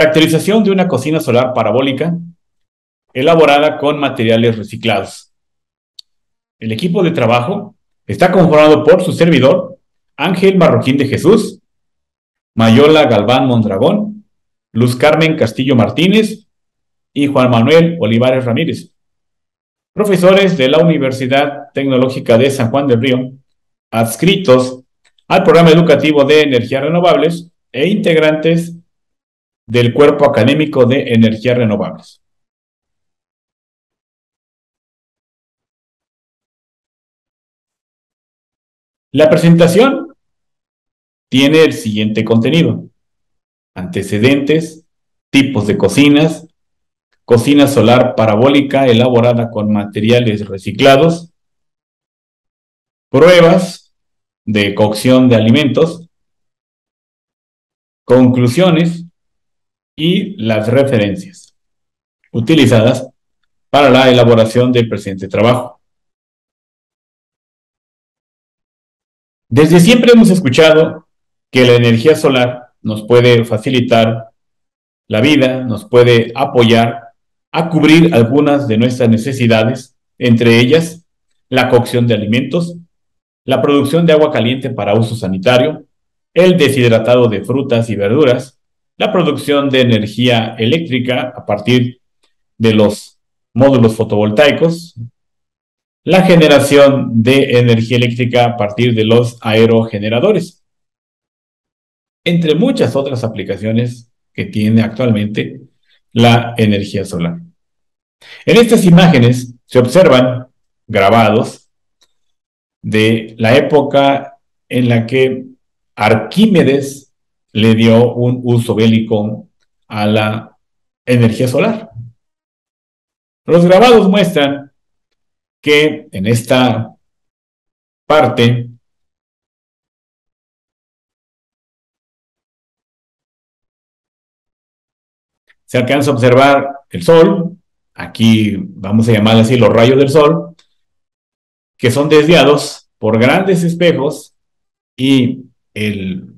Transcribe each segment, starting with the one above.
Caracterización de una cocina solar parabólica elaborada con materiales reciclados. El equipo de trabajo está conformado por su servidor, Ángel Marroquín de Jesús, Mayola Galván Mondragón, Luz Carmen Castillo Martínez y Juan Manuel Olivares Ramírez, profesores de la Universidad Tecnológica de San Juan del Río, adscritos al programa educativo de energías renovables e integrantes del Cuerpo Académico de Energías Renovables. La presentación tiene el siguiente contenido: antecedentes, tipos de cocinas, cocina solar parabólica elaborada con materiales reciclados, pruebas de cocción de alimentos, conclusiones y las referencias utilizadas para la elaboración del presente trabajo. Desde siempre hemos escuchado que la energía solar nos puede facilitar la vida, nos puede apoyar a cubrir algunas de nuestras necesidades, entre ellas la cocción de alimentos, la producción de agua caliente para uso sanitario, el deshidratado de frutas y verduras, la producción de energía eléctrica a partir de los módulos fotovoltaicos, la generación de energía eléctrica a partir de los aerogeneradores, entre muchas otras aplicaciones que tiene actualmente la energía solar. En estas imágenes se observan grabados de la época en la que Arquímedes le dio un uso bélico a la energía solar. Los grabados muestran que en esta parte se alcanza a observar el sol. Aquí vamos a llamar así los rayos del sol, que son desviados por grandes espejos, y el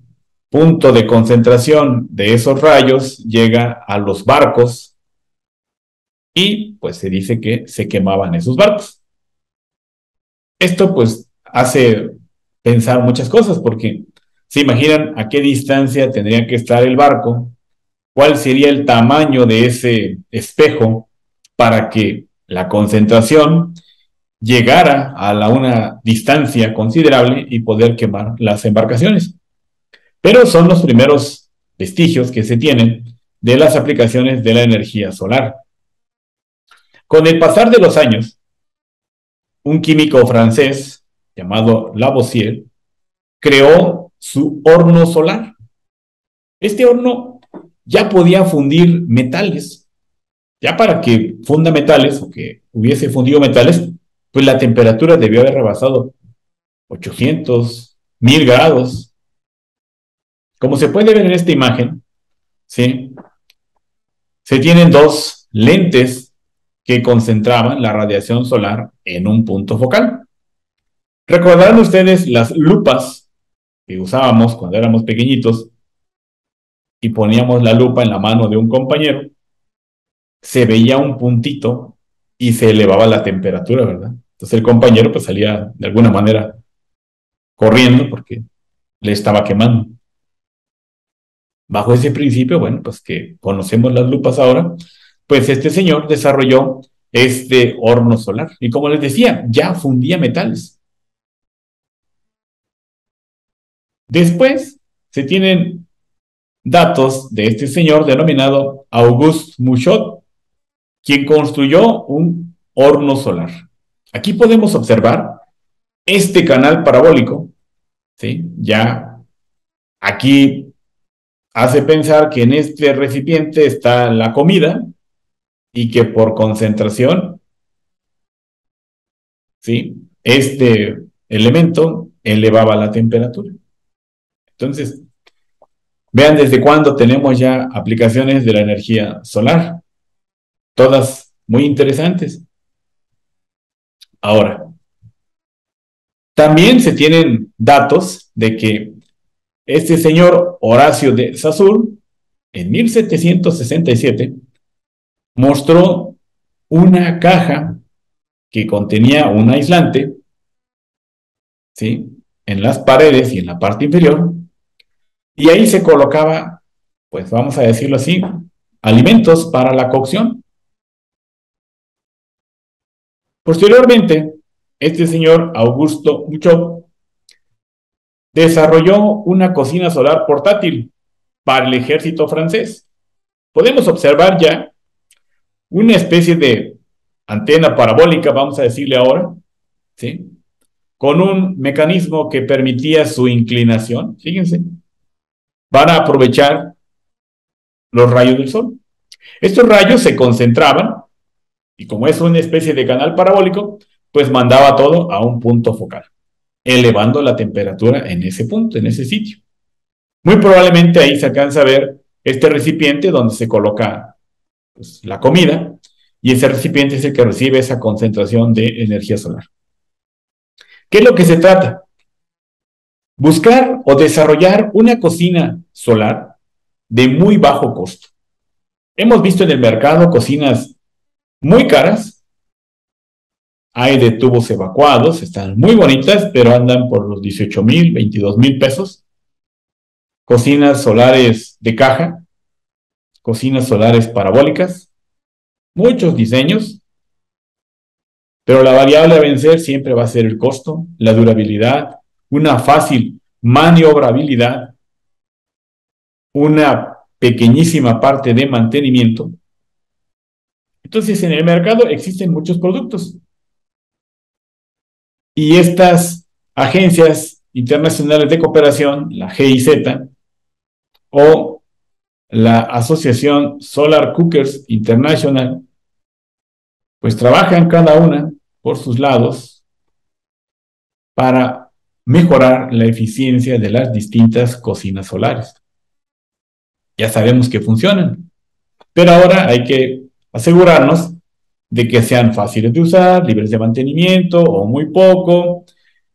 punto de concentración de esos rayos llega a los barcos y pues se dice que se quemaban esos barcos. Esto pues hace pensar muchas cosas, porque se imaginan a qué distancia tendría que estar el barco, cuál sería el tamaño de ese espejo para que la concentración llegara a una distancia considerable y poder quemar las embarcaciones. Pero son los primeros vestigios que se tienen de las aplicaciones de la energía solar. Con el pasar de los años, un químico francés llamado Lavoisier creó su horno solar. Este horno ya podía fundir metales. Ya para que funda metales, o que hubiese fundido metales, pues la temperatura debió haber rebasado 800, 1000 grados. Como se puede ver en esta imagen, ¿sí?, se tienen dos lentes que concentraban la radiación solar en un punto focal. Recordarán ustedes las lupas que usábamos cuando éramos pequeñitos y poníamos la lupa en la mano de un compañero. Se veía un puntito y se elevaba la temperatura, ¿verdad? Entonces el compañero pues salía de alguna manera corriendo porque le estaba quemando. Bajo ese principio, bueno, pues que conocemos las lupas ahora, pues este señor desarrolló este horno solar. Y como les decía, ya fundía metales. Después se tienen datos de este señor denominado Auguste Mouchot, quien construyó un horno solar. Aquí podemos observar este canal parabólico, ¿sí? Ya aquí hace pensar que en este recipiente está la comida y que por concentración, ¿sí?, este elemento elevaba la temperatura. Entonces, vean desde cuándo tenemos ya aplicaciones de la energía solar, todas muy interesantes. Ahora, también se tienen datos de que este señor Horacio de Saussure en 1767, mostró una caja que contenía un aislante, ¿sí?, en las paredes y en la parte inferior, y ahí se colocaba, pues vamos a decirlo así, alimentos para la cocción. Posteriormente, este señor Augusto Muchot desarrolló una cocina solar portátil para el ejército francés. Podemos observar ya una especie de antena parabólica, vamos a decirle ahora, ¿sí?, con un mecanismo que permitía su inclinación, fíjense, para aprovechar los rayos del sol. Estos rayos se concentraban y como es una especie de canal parabólico, pues mandaba todo a un punto focal, elevando la temperatura en ese punto, en ese sitio. Muy probablemente ahí se alcanza a ver este recipiente donde se coloca, pues, la comida, y ese recipiente es el que recibe esa concentración de energía solar. ¿Qué es lo que se trata? Buscar o desarrollar una cocina solar de muy bajo costo. Hemos visto en el mercado cocinas muy caras, hay de tubos evacuados, están muy bonitas, pero andan por los 18,000, 22,000 pesos. Cocinas solares de caja, cocinas solares parabólicas, muchos diseños, pero la variable a vencer siempre va a ser el costo, la durabilidad, una fácil maniobrabilidad, una pequeñísima parte de mantenimiento. Entonces, en el mercado existen muchos productos y estas agencias internacionales de cooperación, la GIZ o la Asociación Solar Cookers International, pues trabajan cada una por sus lados para mejorar la eficiencia de las distintas cocinas solares. Ya sabemos que funcionan, pero ahora hay que asegurarnos de que sean fáciles de usar, libres de mantenimiento o muy poco,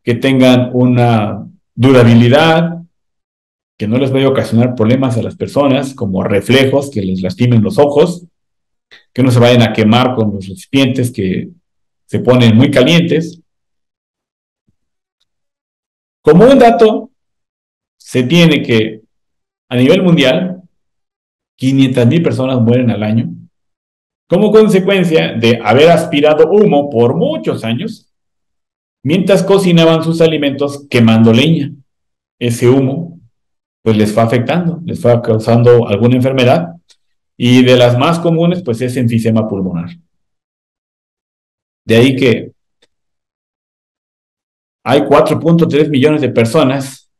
que tengan una durabilidad, que no les vaya a ocasionar problemas a las personas, como reflejos que les lastimen los ojos, que no se vayan a quemar con los recipientes que se ponen muy calientes. Como un dato, se tiene que a nivel mundial, 500,000 personas mueren al año como consecuencia de haber aspirado humo por muchos años mientras cocinaban sus alimentos quemando leña. Ese humo pues les fue afectando, les fue causando alguna enfermedad y de las más comunes pues es enfisema pulmonar. De ahí que hay 4,3 millones de personas,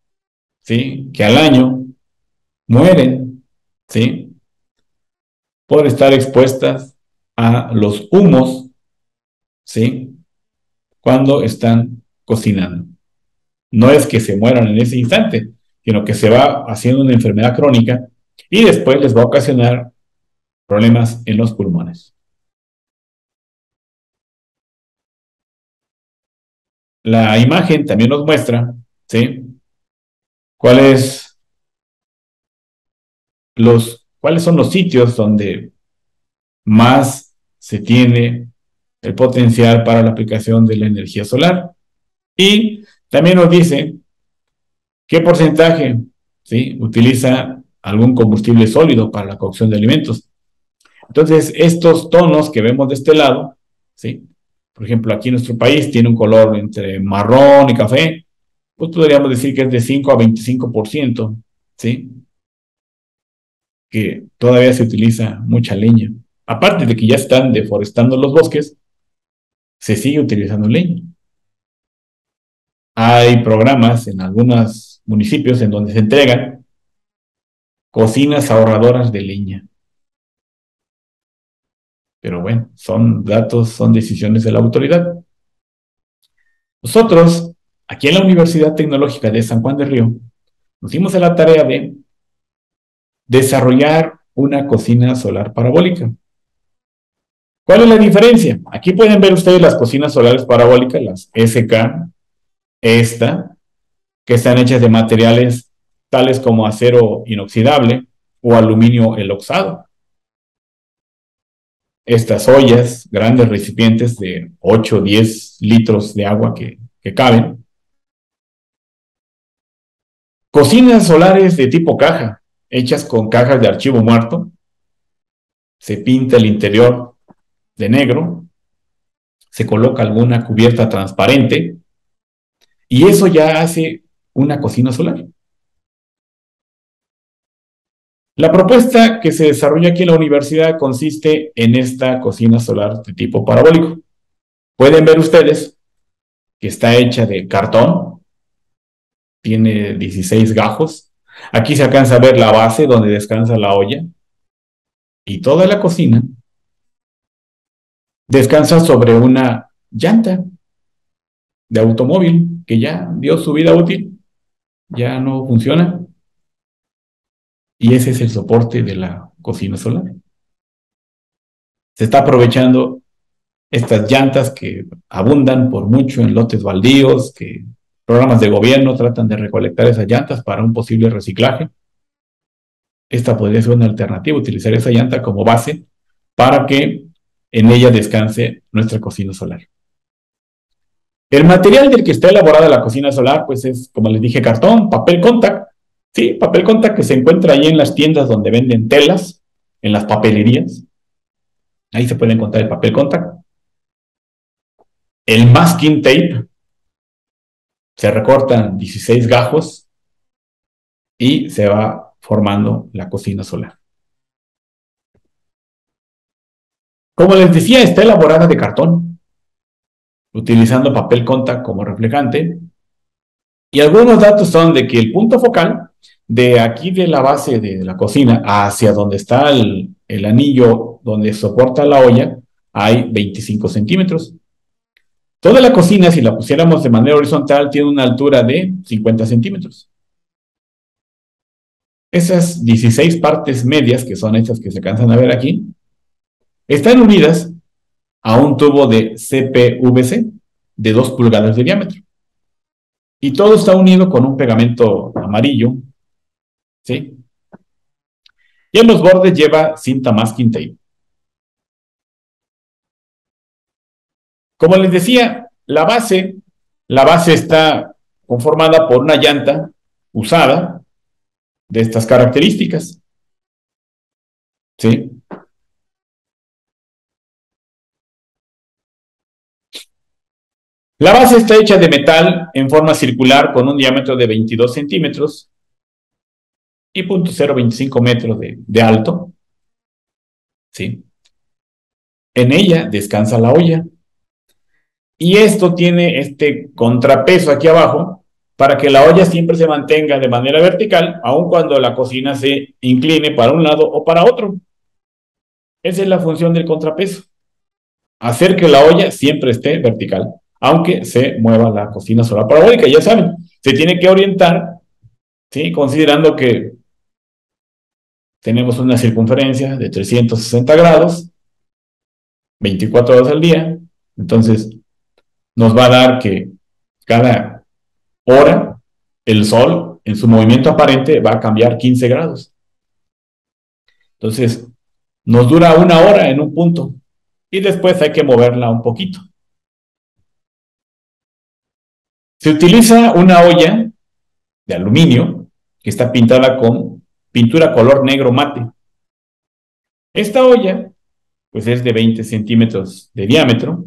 ¿sí?, que al año mueren, ¿sí?, por estar expuestas a los humos, ¿sí?, cuando están cocinando. No es que se mueran en ese instante, sino que se va haciendo una enfermedad crónica y después les va a ocasionar problemas en los pulmones. La imagen también nos muestra, ¿sí?, cuáles son los sitios donde más se tiene el potencial para la aplicación de la energía solar. Y también nos dice qué porcentaje, ¿sí?, utiliza algún combustible sólido para la cocción de alimentos. Entonces, estos tonos que vemos de este lado, ¿sí?, por ejemplo, aquí en nuestro país tiene un color entre marrón y café, pues podríamos decir que es de 5 a 25%, ¿sí?, que todavía se utiliza mucha leña. Aparte de que ya están deforestando los bosques, se sigue utilizando leña. Hay programas en algunos municipios en donde se entregan cocinas ahorradoras de leña. Pero bueno, son datos, son decisiones de la autoridad. Nosotros, aquí en la Universidad Tecnológica de San Juan del Río, nos dimos a la tarea de desarrollar una cocina solar parabólica. ¿Cuál es la diferencia? Aquí pueden ver ustedes las cocinas solares parabólicas, las SK, esta, que están hechas de materiales tales como acero inoxidable, o aluminio eloxado. Estas ollas, grandes recipientes de 8 o 10 litros de agua que caben. Cocinas solares de tipo caja, hechas con cajas de archivo muerto. Se pinta el interior de negro, se coloca alguna cubierta transparente y eso ya hace una cocina solar. La propuesta que se desarrolla aquí en la universidad consiste en esta cocina solar de tipo parabólico. Pueden ver ustedes que está hecha de cartón, tiene 16 gajos. Aquí se alcanza a ver la base donde descansa la olla y toda la cocina descansa sobre una llanta de automóvil que ya dio su vida útil, ya no funciona. Y ese es el soporte de la cocina solar. Se está aprovechando estas llantas que abundan por mucho en lotes baldíos, que programas de gobierno tratan de recolectar esas llantas para un posible reciclaje. Esta podría ser una alternativa, utilizar esa llanta como base para que en ella descanse nuestra cocina solar. El material del que está elaborada la cocina solar, pues es, como les dije, cartón, papel contact. Sí, papel contact que se encuentra ahí en las tiendas donde venden telas, en las papelerías. Ahí se puede encontrar el papel contact. El masking tape, se recortan 16 gajos y se va formando la cocina solar. Como les decía, está elaborada de cartón, utilizando papel contact como reflejante. Y algunos datos son de que el punto focal de aquí de la base de la cocina hacia donde está el anillo donde soporta la olla hay 25 centímetros. Toda la cocina, si la pusiéramos de manera horizontal, tiene una altura de 50 centímetros. Esas 16 partes medias, que son estas que se alcanzan a ver aquí, están unidas a un tubo de CPVC de 2 pulgadas de diámetro. Y todo está unido con un pegamento amarillo, ¿sí? Y en los bordes lleva cinta masking tape. Como les decía, la base está conformada por una llanta usada de estas características, ¿sí? La base está hecha de metal en forma circular con un diámetro de 22 centímetros y 0.025 metros de alto, ¿sí? En ella descansa la olla. Y esto tiene este contrapeso aquí abajo para que la olla siempre se mantenga de manera vertical, aun cuando la cocina se incline para un lado o para otro. Esa es la función del contrapeso. Hacer que la olla siempre esté vertical, aunque se mueva la cocina solar parabólica. Ya saben, se tiene que orientar, ¿sí? Considerando que tenemos una circunferencia de 360 grados, 24 horas al día. Entonces, nos va a dar que cada hora el Sol en su movimiento aparente va a cambiar 15 grados. Entonces, nos dura una hora en un punto y después hay que moverla un poquito. Se utiliza una olla de aluminio que está pintada con pintura color negro mate. Esta olla, pues es de 20 centímetros de diámetro.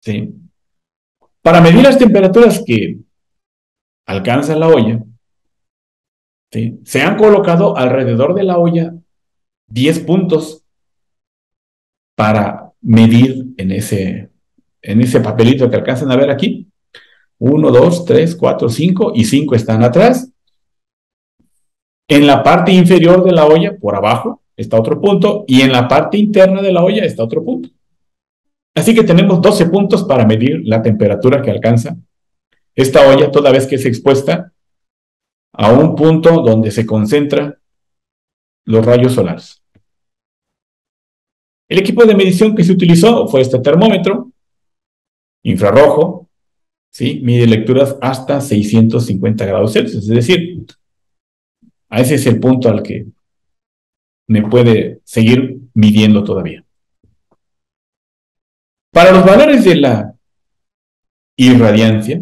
¿Sí? Para medir las temperaturas que alcanza la olla, ¿sí? Se han colocado alrededor de la olla 10 puntos para medir en ese papelito que alcanzan a ver aquí. 1, 2, 3, 4, 5 y 5 están atrás. En la parte inferior de la olla, por abajo, está otro punto y en la parte interna de la olla está otro punto. Así que tenemos 12 puntos para medir la temperatura que alcanza esta olla toda vez que es expuesta a un punto donde se concentran los rayos solares. El equipo de medición que se utilizó fue este termómetro infrarrojo, ¿sí? Mide lecturas hasta 650 grados Celsius, es decir, A ese es el punto al que me puede seguir midiendo todavía. Para los valores de la irradiancia,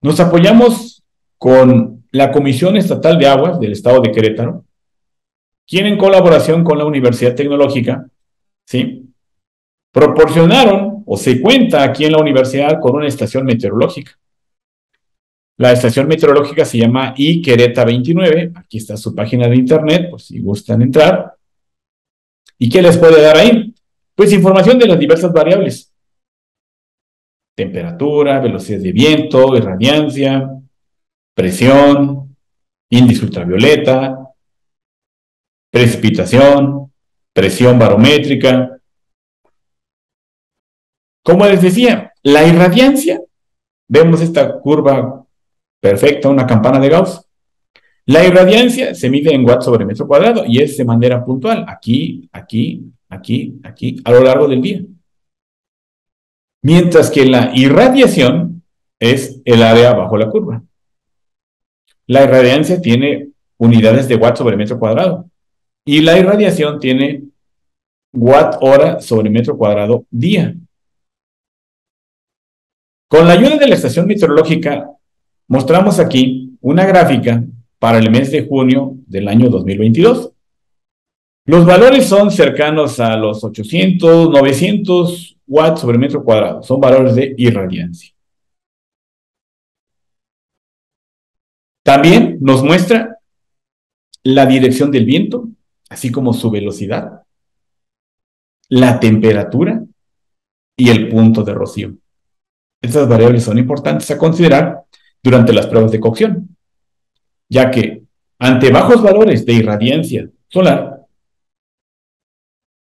nos apoyamos con la Comisión Estatal de Aguas del Estado de Querétaro, quien en colaboración con la Universidad Tecnológica, ¿sí?, proporcionaron o se cuenta aquí en la universidad con una estación meteorológica. La estación meteorológica se llama iQuereta 29. Aquí está su página de internet, por si gustan entrar. ¿Y qué les puede dar ahí? Pues información de las diversas variables: temperatura, velocidad de viento, irradiancia, presión, índice ultravioleta, precipitación, presión barométrica. Como les decía, la irradiancia, vemos esta curva perfecta, una campana de Gauss. La irradiancia se mide en watts sobre metro cuadrado y es de manera puntual, aquí, aquí, aquí, aquí, a lo largo del día. Mientras que la irradiación es el área bajo la curva. La irradiancia tiene unidades de watts sobre metro cuadrado y la irradiación tiene watt hora sobre metro cuadrado día. Con la ayuda de la estación meteorológica, mostramos aquí una gráfica para el mes de junio del año 2022. Los valores son cercanos a los 800, 900 watts sobre metro cuadrado. Son valores de irradiancia. También nos muestra la dirección del viento, así como su velocidad, la temperatura y el punto de rocío. Estas variables son importantes a considerar durante las pruebas de cocción, ya que ante bajos valores de irradiancia solar,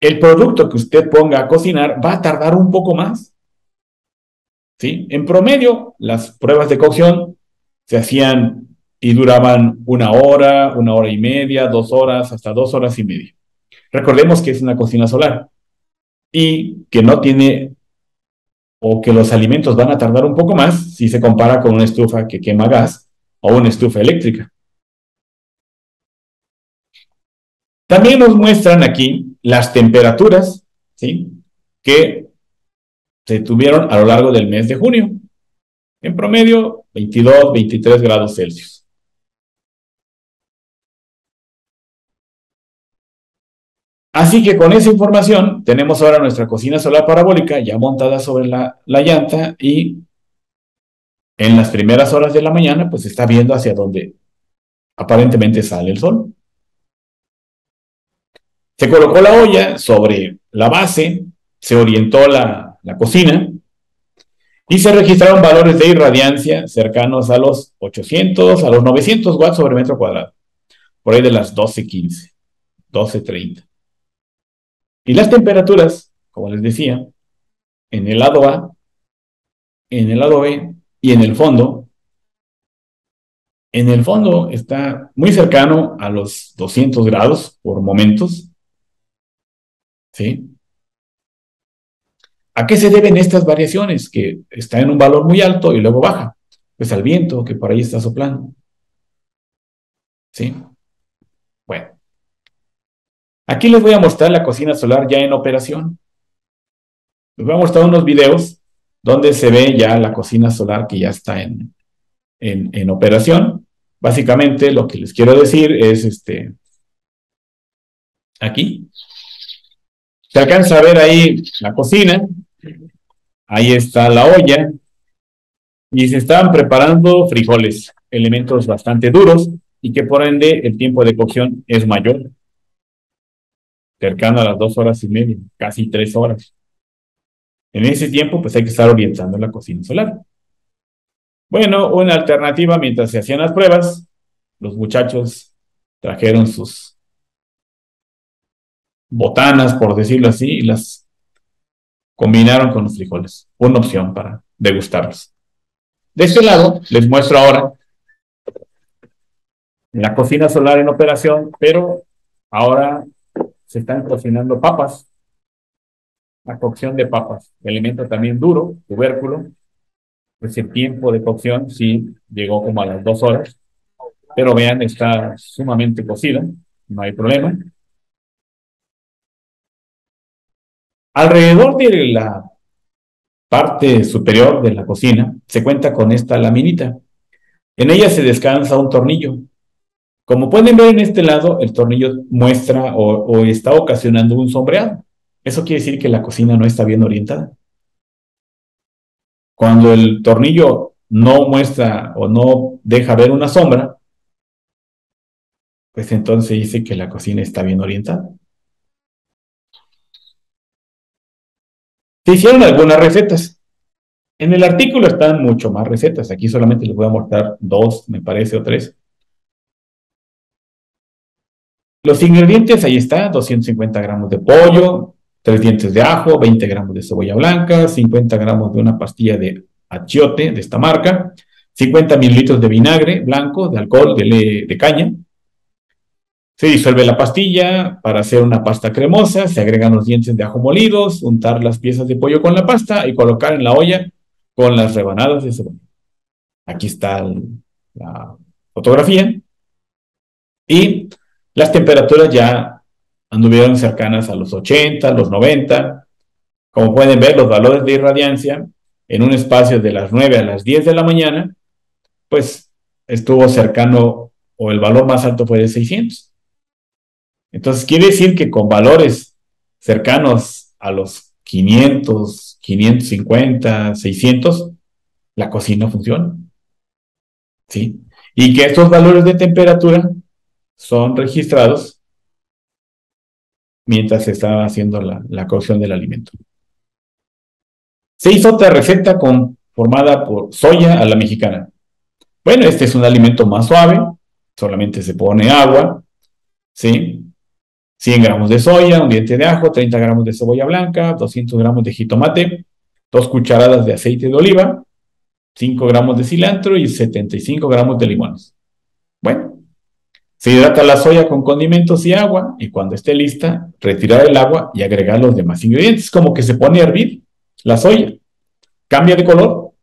el producto que usted ponga a cocinar va a tardar un poco más. ¿Sí? En promedio, las pruebas de cocción se hacían y duraban una hora y media, 2 horas, hasta 2 horas y media. Recordemos que es una cocina solar y que no tiene, o que los alimentos van a tardar un poco más si se compara con una estufa que quema gas o una estufa eléctrica. También nos muestran aquí las temperaturas, ¿sí?, que se tuvieron a lo largo del mes de junio. En promedio, 22, 23 grados Celsius. Así que con esa información tenemos ahora nuestra cocina solar parabólica ya montada sobre la llanta y en las primeras horas de la mañana pues está viendo hacia donde aparentemente sale el sol. Se colocó la olla sobre la base, se orientó la cocina y se registraron valores de irradiancia cercanos a los 800, a los 900 watts sobre metro cuadrado, por ahí de las 12:15, 12:30. Y las temperaturas, como les decía, en el lado A, en el lado B y en el fondo está muy cercano a los 200 grados por momentos, ¿sí? ¿A qué se deben estas variaciones? Que está en un valor muy alto y luego baja. Pues al viento que por ahí está soplando, ¿sí? Bueno, aquí les voy a mostrar la cocina solar ya en operación. Les voy a mostrar unos videos donde se ve ya la cocina solar que ya está en operación. Básicamente lo que les quiero decir es aquí. Se alcanza a ver ahí la cocina, ahí está la olla y se están preparando frijoles, elementos bastante duros y que por ende el tiempo de cocción es mayor, cercano a las 2 horas y media, casi 3 horas. En ese tiempo pues hay que estar orientando la cocina solar. Bueno, una alternativa mientras se hacían las pruebas, los muchachos trajeron sus botanas, por decirlo así, y las combinaron con los frijoles. Una opción para degustarlos. De este lado, les muestro ahora la cocina solar en operación, pero ahora se están cocinando papas. La cocción de papas, elemento también duro, tubérculo. Pues el tiempo de cocción sí llegó como a las 2 horas. pero vean, está sumamente cocida, no hay problema. Alrededor de la parte superior de la cocina se cuenta con esta laminita. En ella se descansa un tornillo. Como pueden ver en este lado, el tornillo muestra o está ocasionando un sombreado. Eso quiere decir que la cocina no está bien orientada. Cuando el tornillo no muestra o no deja ver una sombra, pues entonces dice que la cocina está bien orientada. Se hicieron algunas recetas. En el artículo están mucho más recetas. Aquí solamente les voy a mostrar dos, me parece, o tres. Los ingredientes, ahí está: 250 gramos de pollo, 3 dientes de ajo, 20 gramos de cebolla blanca, 50 gramos de una pastilla de achiote de esta marca, 50 mililitros de vinagre blanco, de alcohol de caña. Se disuelve la pastilla para hacer una pasta cremosa, se agregan los dientes de ajo molidos, untar las piezas de pollo con la pasta y colocar en la olla con las rebanadas de cebolla. Aquí está la fotografía. Y las temperaturas ya anduvieron cercanas a los 80, los 90. Como pueden ver, los valores de irradiancia en un espacio de las 9 a las 10 de la mañana, pues estuvo cercano, o el valor más alto fue de 600. Entonces quiere decir que con valores cercanos a los 500, 550, 600, la cocina funciona, ¿sí? Y que estos valores de temperatura son registrados mientras se estaba haciendo la cocción del alimento. Se hizo otra receta formada por soya a la mexicana. Bueno, este es un alimento más suave, solamente se pone agua, ¿sí? 100 gramos de soya, un diente de ajo, 30 gramos de cebolla blanca, 200 gramos de jitomate, 2 cucharadas de aceite de oliva, 5 gramos de cilantro y 75 gramos de limones. Bueno, se hidrata la soya con condimentos y agua, y cuando esté lista, retirar el agua y agregar los demás ingredientes. Como que se pone a hervir la soya, cambia de color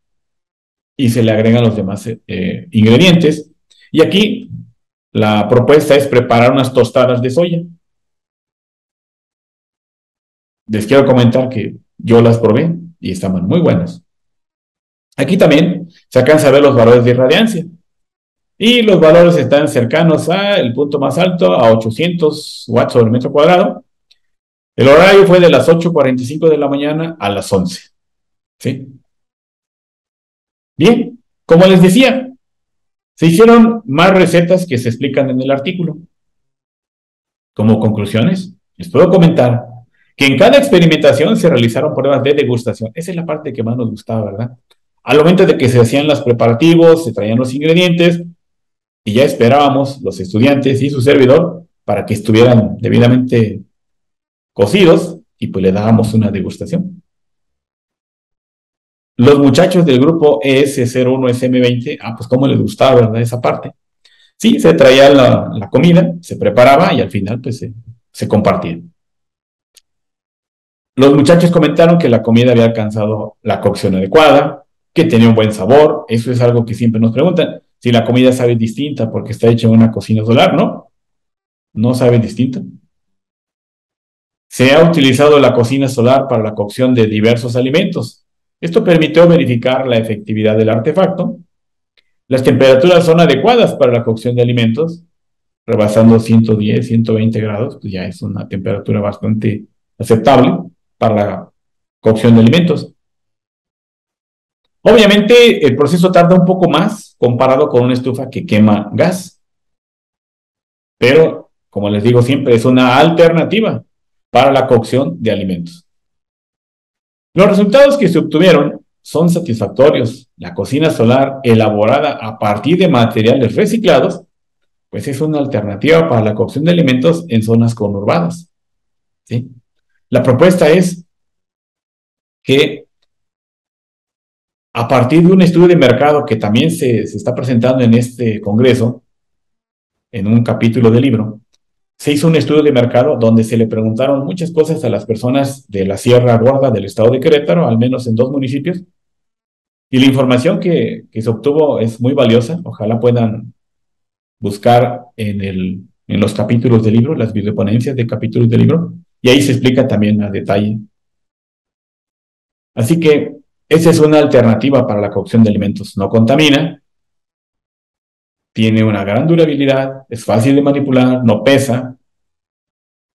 y se le agregan los demás ingredientes. Y aquí la propuesta es preparar unas tostadas de soya. Les quiero comentar que yo las probé y estaban muy buenas. Aquí también se alcanza a ver los valores de irradiancia. Y los valores están cercanos al punto más alto, a 800 watts sobre metro cuadrado. El horario fue de las 8:45 de la mañana a las 11. ¿Sí? Bien, como les decía, se hicieron más recetas que se explican en el artículo. Como conclusiones, les puedo comentar que en cada experimentación se realizaron pruebas de degustación. Esa es la parte que más nos gustaba, ¿verdad? Al momento de que se hacían los preparativos, se traían los ingredientes y ya esperábamos los estudiantes y su servidor para que estuvieran debidamente cocidos y pues le dábamos una degustación. Los muchachos del grupo ES01SM20, pues cómo les gustaba, ¿verdad? Esa parte. Sí, se traía la comida, se preparaba y al final pues se compartía. Los muchachos comentaron que la comida había alcanzado la cocción adecuada, que tenía un buen sabor. Eso es algo que siempre nos preguntan. Si la comida sabe distinta porque está hecha en una cocina solar, ¿no? No sabe distinta. Se ha utilizado la cocina solar para la cocción de diversos alimentos. Esto permitió verificar la efectividad del artefacto. Las temperaturas son adecuadas para la cocción de alimentos, rebasando 110, 120 grados, pues ya es una temperatura bastante aceptable para la cocción de alimentos. Obviamente, el proceso tarda un poco más comparado con una estufa que quema gas, pero, como les digo siempre, es una alternativa para la cocción de alimentos. Los resultados que se obtuvieron son satisfactorios. La cocina solar elaborada a partir de materiales reciclados, pues es una alternativa para la cocción de alimentos en zonas conurbadas, ¿sí? La propuesta es que a partir de un estudio de mercado que también se está presentando en este congreso, en un capítulo del libro, se hizo un estudio de mercado donde se le preguntaron muchas cosas a las personas de la Sierra Gorda del estado de Querétaro, al menos en 2 municipios, y la información que se obtuvo es muy valiosa. Ojalá puedan buscar en los capítulos del libro, las videoponencias de capítulos del libro, y ahí se explica también a detalle. Así que esa es una alternativa para la cocción de alimentos. No contamina, tiene una gran durabilidad, es fácil de manipular, no pesa,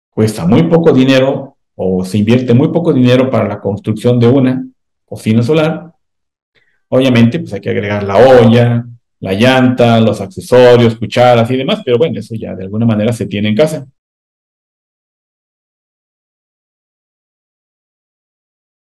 cuesta muy poco dinero o se invierte muy poco dinero para la construcción de una cocina solar. Obviamente, pues hay que agregar la olla, la llanta, los accesorios, cucharas y demás, pero bueno, eso ya de alguna manera se tiene en casa.